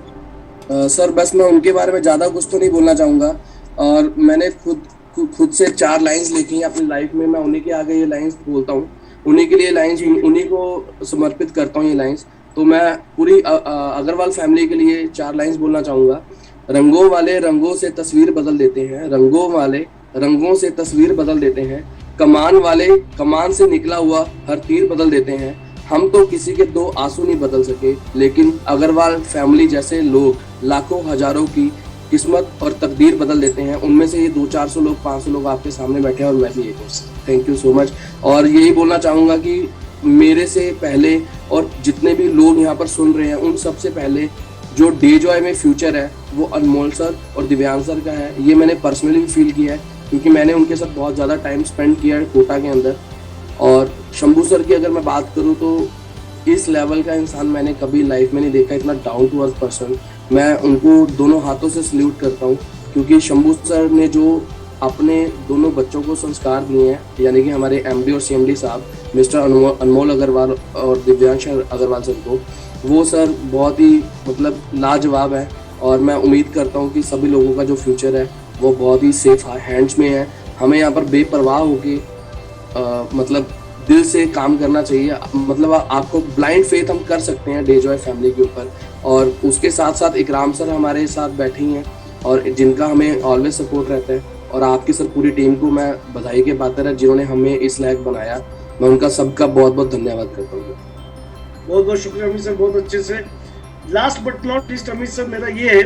सर बस मैं उनके बारे में ज्यादा कुछ तो नहीं बोलना चाहूंगा, और मैंने खुद से 4 लाइंस लिखी हैं अपनी लाइफ में, मैं उन्हीं के आगे ये लाइंस बोलता हूँ, उन्हीं के लिए लाइंस, उन्हीं को समर्पित करता हूँ ये लाइंस। तो मैं पूरी अग्रवाल फैमिली के लिए 4 लाइंस बोलना चाहूंगा। रंगों वाले रंगों से तस्वीर बदल देते हैं, रंगों वाले रंगों से तस्वीर बदल देते हैं, कमान वाले कमान से निकला हुआ हर तीर बदल देते हैं। हम तो किसी के 2 आंसू नहीं बदल सके, लेकिन अग्रवाल फैमिली जैसे लोग लाखों हजारों की किस्मत और तकदीर बदल देते हैं। उनमें से ये 200-400 लोग, 500 लोग आपके सामने बैठे हैं, और मैं भी एक हूँ। Thank you so much. और यही बोलना चाहूँगा कि मेरे से पहले और जितने भी लोग यहाँ पर सुन रहे हैं, उन सबसे पहले जो डे जॉय में फ्यूचर है वो अनमोल सर और दिव्यांश सर का है। ये मैंने पर्सनली फील किया है, क्योंकि मैंने उनके साथ बहुत ज़्यादा टाइम स्पेंड किया है कोटा के अंदर। और शंभू सर की अगर मैं बात करूँ तो इस लेवल का इंसान मैंने कभी लाइफ में नहीं देखा, इतना डाउन टू अर्थ पर्सन। मैं उनको दोनों हाथों से सल्यूट करता हूँ, क्योंकि शंभू सर ने जो अपने दोनों बच्चों को संस्कार दिए हैं, यानी कि हमारे एमडी और सीएमडी साहब मिस्टर अनमोल अग्रवाल और दिव्यांश अग्रवाल सर को, वो सर बहुत ही मतलब लाजवाब है। और मैं उम्मीद करता हूँ कि सभी लोगों का जो फ्यूचर है वो बहुत ही सेफ हैंड्स में है। हमें यहाँ पर बेपरवाह होके मतलब दिल से काम करना चाहिए। मतलब आपको ब्लाइंड फेथ हम कर सकते हैं डे जॉय फैमिली के ऊपर, और उसके साथ साथ इकराम सर हमारे साथ बैठे हैं और जिनका हमें ऑलवेज सपोर्ट रहता है। और आपकी सर पूरी टीम को मैं बधाई के पात्र है जिन्होंने हमें इस लायक बनाया। मैं उनका सबका बहुत बहुत धन्यवाद करता हूँ। बहुत बहुत शुक्रिया अमित सर, बहुत अच्छे से। Last but not least Amit sir, मेरा ये है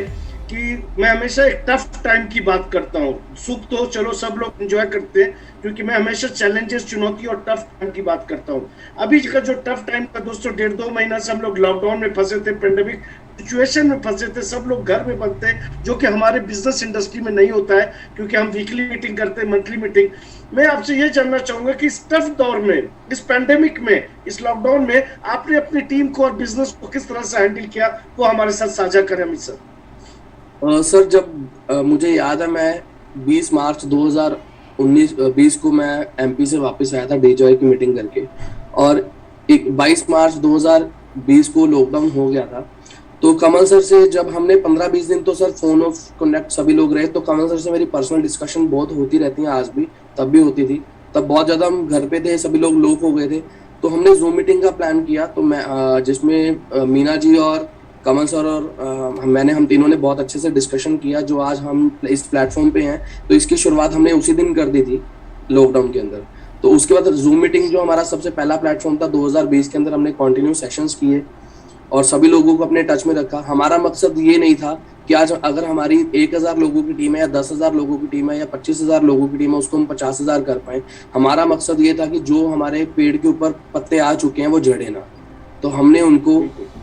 कि मैं हमेशा एक टफ टाइम की बात करता हूँ। सुख तो चलो सब लोग एंजॉय करते हैं, क्योंकि मैं हमेशा चैलेंजेस, चुनौती और टफ टाइम की बात करता हूँ। अभी का जो टफ टाइम था दोस्तों, 1.5-2 महीना से हम लोग लॉकडाउन में फंसे थे, पेंडेमिक सिचुएशन में फंसे थे, सब लोग घर में बनते हैं, जो कि हमारे बिजनेस इंडस्ट्री में नहीं होता है, क्योंकि हम वीकली मीटिंग करते हैं, मंथली मीटिंग। मैं आपसे ये जानना चाहूंगा कि इस टफ दौर में, इस पेंडेमिक में, इस लॉकडाउन में आपने अपनी टीम को और बिजनेस को किस तरह से हैंडल किया, वो हमारे साथ साझा करें अमित सर। सर जब मुझे याद है, मैं 20 मार्च 2020 को मैं एमपी से वापस आया था डे जॉय की मीटिंग करके, और 22 मार्च 2020 को लॉकडाउन हो गया था। तो कमल सर से जब हमने 15-20 दिन तो सर फोन ऑफ कनेक्ट सभी लोग रहे, तो कमल सर से मेरी पर्सनल डिस्कशन बहुत होती रहती है, आज भी, तब भी होती थी। तब बहुत ज़्यादा हम घर पे थे, सभी लोग लॉक हो गए थे, तो हमने जूम मीटिंग का प्लान किया। तो मैं जिसमें मीना जी और कमल सर और हम तीनों ने बहुत अच्छे से डिस्कशन किया, जो आज हम इस प्लेटफॉर्म पे हैं। तो इसकी शुरुआत हमने उसी दिन कर दी थी लॉकडाउन के अंदर। तो उसके बाद जूम मीटिंग जो हमारा सबसे पहला प्लेटफॉर्म था 2020 के अंदर, हमने कंटिन्यू सेशंस किए और सभी लोगों को अपने टच में रखा। हमारा मकसद ये नहीं था कि आज अगर हमारी 1000 लोगों की टीम है या 10,000 लोगों की टीम है या 25,000 लोगों की टीम है, उसको हम 50,000 कर पाए। हमारा मकसद ये था कि जो हमारे पेड़ के ऊपर पत्ते आ चुके हैं वो झड़े ना। तो हमने उनको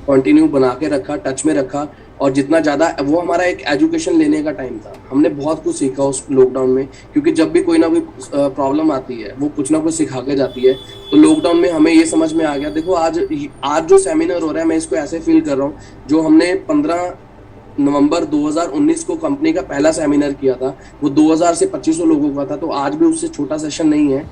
कंटिन्यू बना के रखा, टच में रखा, और जितना ज़्यादा वो हमारा एक एजुकेशन लेने का टाइम था। हमने बहुत कुछ सीखा उस लॉकडाउन में, क्योंकि जब भी कोई ना कोई प्रॉब्लम आती है वो कुछ ना कुछ सिखा के जाती है। तो लॉकडाउन में हमें ये समझ में आ गया। देखो आज जो सेमिनार हो रहा है, मैं इसको ऐसे फील कर रहा हूँ, जो हमने 15 नवंबर 2019 को कंपनी का पहला सेमिनार किया था, वो 2000 से 2500 लोगों का था। तो आज भी उससे छोटा सेशन नहीं है,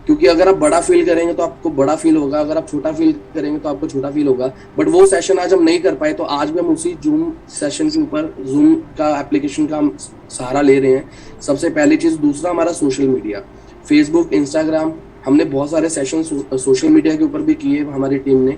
क्योंकि अगर आप बड़ा फील करेंगे तो आपको बड़ा फील होगा, अगर आप छोटा फील करेंगे तो आपको छोटा फील होगा। बट वो सेशन आज हम नहीं कर पाए, तो आज भी हम उसी जूम सेशन के ऊपर, जूम का एप्लीकेशन का हम सहारा ले रहे हैं। सबसे पहली चीज़। दूसरा, हमारा सोशल मीडिया, फेसबुक, इंस्टाग्राम, हमने बहुत सारे सेशन सोशल मीडिया के ऊपर भी किए हमारी टीम ने।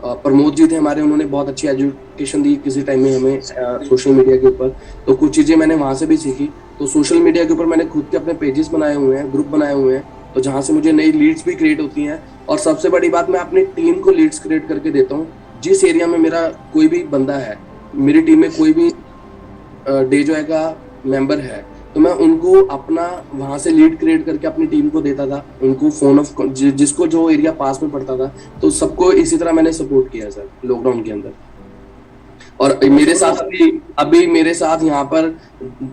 प्रमोद जी थे हमारे, उन्होंने बहुत अच्छी एजुकेशन दी किसी टाइम में हमें सोशल मीडिया के ऊपर, तो कुछ चीज़ें मैंने वहाँ से भी सीखी। तो सोशल मीडिया के ऊपर मैंने खुद के अपने पेजेस बनाए हुए हैं, ग्रुप बनाए हुए हैं, तो जहाँ से मुझे नई लीड्स भी क्रिएट होती हैं। और सबसे बड़ी बात, मैं अपनी टीम को लीड्स क्रिएट करके देता हूँ। जिस एरिया में मेरा कोई भी बंदा है, मेरी टीम में कोई भी डेजॉय का मेंबर है, तो मैं उनको अपना वहाँ से लीड क्रिएट करके अपनी टीम को देता था, उनको फोन ऑफ जिसको जो एरिया पास में पड़ता था, तो सबको इसी तरह मैंने सपोर्ट किया सर लॉकडाउन के अंदर। और मेरे साथ अभी मेरे साथ यहाँ पर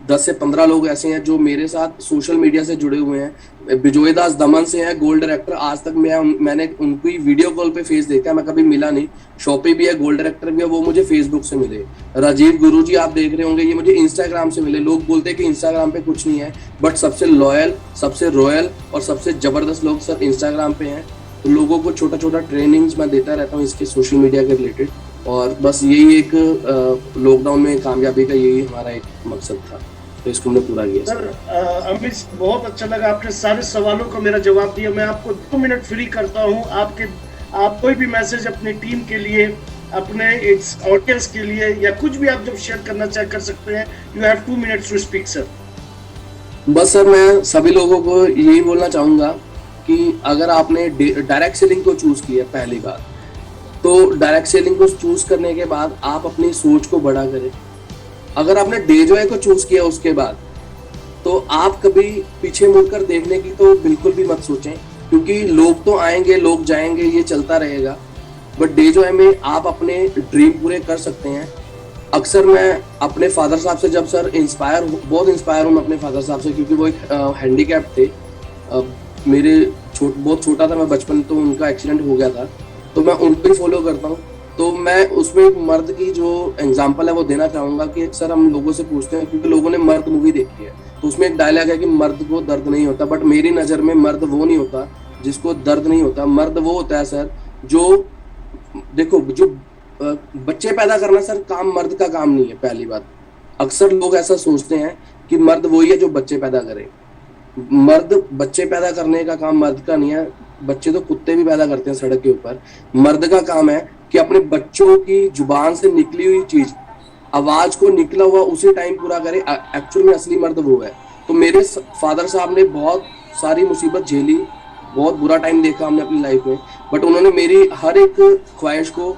10 से 15 लोग ऐसे हैं जो मेरे साथ सोशल मीडिया से जुड़े हुए हैं। बिजोय दास दमन से हैं, गोल्ड डायरेक्टर। आज तक मैंने उनकी वीडियो कॉल पे फेस देखा, मैं कभी मिला नहीं। शॉपी भी है, गोल्ड डायरेक्टर भी है, वो मुझे फेसबुक से मिले। राजीव गुरु जी आप देख रहे होंगे, ये मुझे इंस्टाग्राम से मिले। लोग बोलते हैं कि इंस्टाग्राम पे कुछ नहीं है, बट सबसे लॉयल, सबसे रॉयल और सबसे जबरदस्त लोग सर इंस्टाग्राम पे हैं। तो लोगों को छोटा छोटा ट्रेनिंग्स मैं देता रहता हूँ इसके सोशल मीडिया के रिलेटेड। और बस यही एक लॉकडाउन में कामयाबी का यही हमारा एक मकसद था, तो इसको हमने पूरा किया। सर अमित, बहुत अच्छा लगा, आपने सारे सवालों का मेरा जवाब दिया। मैं आपको 2 मिनट फ्री करता हूँ। आप कोई भी मैसेज अपनी टीम के लिए, अपने ऑडियंस के लिए, या कुछ भी आप जब शेयर करना चाहे कर सकते हैं। You have 2 minutes to speak sir. बस सर, मैं सभी लोगों को यही बोलना चाहूंगा कि अगर आपने डायरेक्ट सेलिंग को चूज किया पहली बार, तो डायरेक्ट सेलिंग को चूज करने के बाद आप अपनी सोच को बड़ा करें। अगर आपने डेजॉय को चूज किया उसके बाद, तो आप कभी पीछे मुड़कर देखने की तो बिल्कुल भी मत सोचें, क्योंकि लोग तो आएंगे, लोग जाएंगे, ये चलता रहेगा। बट डे-जॉय में आप अपने ड्रीम पूरे कर सकते हैं। अक्सर मैं अपने फादर साहब से जब सर बहुत इंस्पायर हूँ मैं अपने फादर साहब से, क्योंकि वो एक हैंडीकैप थे। मेरे बहुत छोटा था मैं बचपन, तो उनका एक्सीडेंट हो गया था, तो मैं उनको ही फॉलो करता हूँ। तो मैं उसमें एक मर्द की जो एग्जांपल है वो देना चाहूँगा कि सर हम लोगों से पूछते हैं, क्योंकि लोगों ने मर्द मूवी देखी है, तो उसमें एक डायलॉग है कि मर्द को दर्द नहीं होता। बट मेरी नज़र में मर्द वो नहीं होता जिसको दर्द नहीं होता। मर्द वो होता है सर जो, देखो, जो बच्चे पैदा करना सर काम मर्द का काम नहीं है। पहली बात, अक्सर लोग ऐसा सोचते हैं कि मर्द वही है जो बच्चे पैदा करे। मर्द बच्चे पैदा करने का काम मर्द का नहीं है। बच्चे तो कुत्ते भी पैदा करते हैं सड़क के ऊपर। मर्द का काम है कि अपने बच्चों की जुबान से निकली हुई चीज, आवाज को निकला हुआ उसी टाइम पूरा करे। एक्चुअल में असली मर्द वो है। तो मेरे फादर साहब ने बहुत सारी मुसीबत झेली, बहुत बुरा टाइम देखा हमने अपनी लाइफ में, बट उन्होंने मेरी हर एक ख्वाहिश को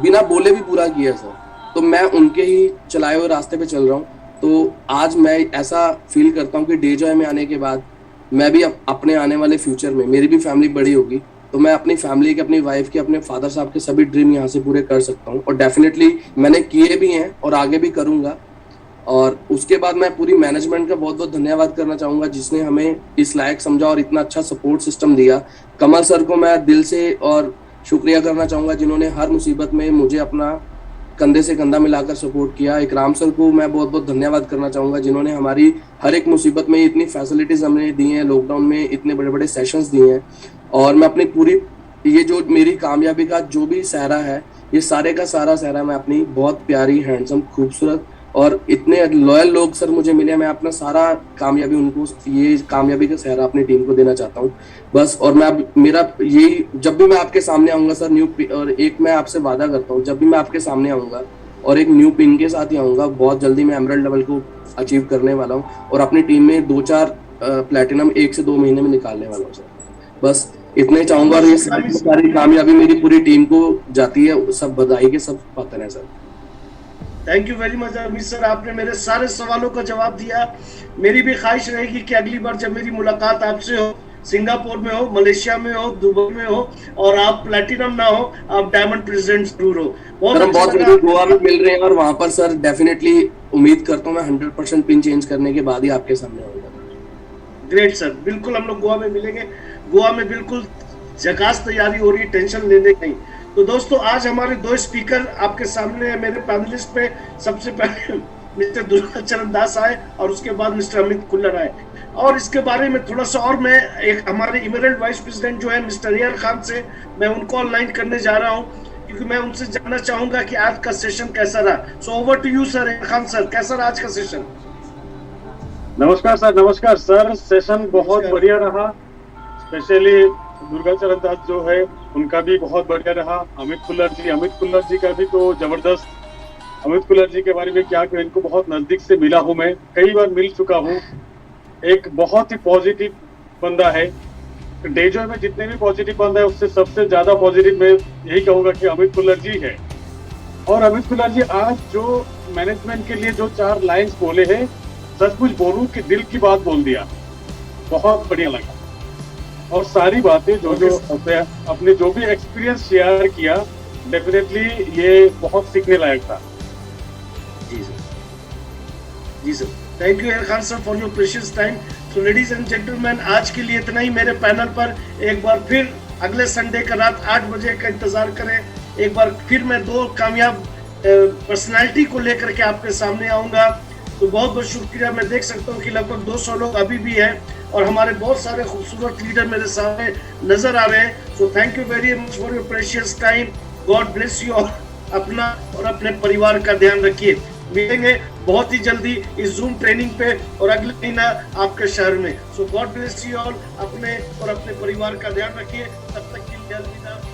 बिना बोले भी पूरा किया सर। तो मैं उनके ही चलाए हुए रास्ते पे चल रहा हूँ। तो आज मैं ऐसा फील करता हूँ कि डे-जॉय में आने के बाद मैं भी अपने आने वाले फ्यूचर में, मेरी भी फैमिली बड़ी होगी, तो मैं अपनी फैमिली के, अपनी वाइफ के, अपने फादर साहब के सभी ड्रीम यहाँ से पूरे कर सकता हूँ। और डेफिनेटली मैंने किए भी हैं और आगे भी करूँगा। और उसके बाद मैं पूरी मैनेजमेंट का बहुत बहुत धन्यवाद करना चाहूँगा जिसने हमें इस लायक समझा और इतना अच्छा सपोर्ट सिस्टम दिया। कमल सर को मैं दिल से और शुक्रिया करना चाहूँगा जिन्होंने हर मुसीबत में मुझे अपना कंधे से कंधा मिलाकर सपोर्ट किया। इकराम सर को मैं बहुत बहुत धन्यवाद करना चाहूँगा जिन्होंने हमारी हर एक मुसीबत में इतनी फैसिलिटीज़ हमें दी हैं, लॉकडाउन में इतने बड़े बड़े सेशंस दिए हैं। और मैं अपनी पूरी, ये जो मेरी कामयाबी का जो भी सहरा है, ये सारे का सारा सहरा मैं अपनी बहुत प्यारी, हैंडसम, खूबसूरत और इतने लॉयल लोग सर मुझे मिले। मैं अपना सारा कामयाबी उनको, ये कामयाबी का सहरा अपनी टीम को देना चाहता हूँ बस। और मैं मेरा यही, जब भी मैं आपके सामने आऊँगा सर और एक मैं आपसे वादा करता हूँ, जब भी मैं आपके सामने आऊँगा और एक न्यू पिन के साथ ही आऊँगा, बहुत जल्दी मैं एमरल्ड लेवल को अचीव करने वाला हूँ और अपनी टीम में 2-4 प्लेटिनम 1 से 2 महीने में निकालने वाला हूँ सर। बस इतना ही चाहूँगा। और ये सारी कामयाबी मेरी पूरी टीम को जाती है। सब बधाई के सब पात्र हैं sir. Thank you very much Amit sir, आपने मेरे सारे सवालों का जवाब दिया। मेरी भी ख्वाहिश रहेगी कि अगली बार जब मेरी मुलाकात आपसे हो, सिंगापुर में हो, मलेशिया में हो, दुबई में हो, और आप प्लैटिनम ना हो, आप डायमंड प्रेसिडेंट जरूर हो। बहुत जल्दी गोवा में मिल रहे हैं और वहाँ पर सर डेफिनेटली उम्मीद करता हूँ मैं 100% पिन चेंज करने के बाद ही आपके सामने आऊंगा। ग्रेट सर, बिल्कुल हम लोग गोवा में मिलेंगे। गोवा में बिल्कुल झकास तैयारी हो रही है, टेंशन लेने की। तो दोस्तों, आज हमारे 2 स्पीकर आपके सामने है। मेरे पैनलिस्ट पे सबसे पहले मिस्टर दुर्गाचरण दास आए और उसके बाद मिस्टर अमित खुल्लर आए। और इसके बारे में थोड़ा सा और मैं एक हमारे इमरल्ड वाइस प्रेसिडेंट जो है मिस्टर रियान खान से मैं उनको ऑनलाइन करने जा रहा हूँ, क्योंकि मैं उनसे जानना चाहूंगा कि आज का सेशन कैसा रहा। So over to you sir Khan sir, कैसा रहा आज का सेशन? नमस्कार सर। नमस्कार सर, सेशन बहुत बढ़िया रहा। स्पेशली दुर्गाचरण दास जो है उनका भी बहुत बढ़िया रहा। अमित कुल्लर जी का भी तो जबरदस्त। अमित कुल्लर जी के बारे में क्या कहूं, इनको बहुत नजदीक से मिला हूं, मैं कई बार मिल चुका हूं। एक बहुत ही पॉजिटिव बंदा है। डेजॉय में जितने भी पॉजिटिव बंदा है उससे सबसे ज्यादा पॉजिटिव मैं यही कहूंगा कि अमित कुल्लर जी है। और अमित कुल्लर जी आज जो मैनेजमेंट के लिए जो 4 लाइंस बोले हैं, सचमुच बोलूं कि दिल की बात बोल दिया, बहुत बढ़िया लगा। और सारी बातें जो अपने जो भी एक्सपीरियंस शेयर किया, डेफिनेटली ये बहुत सीखने लायक था। जी सर, थैंक यू एयर Khan sir for your precious time. So ladies and gentlemen, आज के लिए इतना ही। मेरे पैनल पर एक बार फिर अगले संडे का रात 8 बजे का इंतजार करें। एक बार फिर मैं 2 कामयाब पर्सनालिटी को लेकर के आपके सामने आऊंगा। तो बहुत बहुत शुक्रिया। मैं देख सकता हूँ कि लगभग 200 लोग अभी भी हैं और हमारे बहुत सारे खूबसूरत लीडर मेरे सामने नजर आ रहे हैं। So thank you very much for your precious time. God bless you. अपना और अपने परिवार का ध्यान रखिए। मिलेंगे बहुत ही जल्दी इस जूम ट्रेनिंग पे और अगले महीना आपके शहर में। सो गॉड ब्लेस यू ऑल। अपने और अपने परिवार का ध्यान रखिए। तब तक के लिए अलविदा।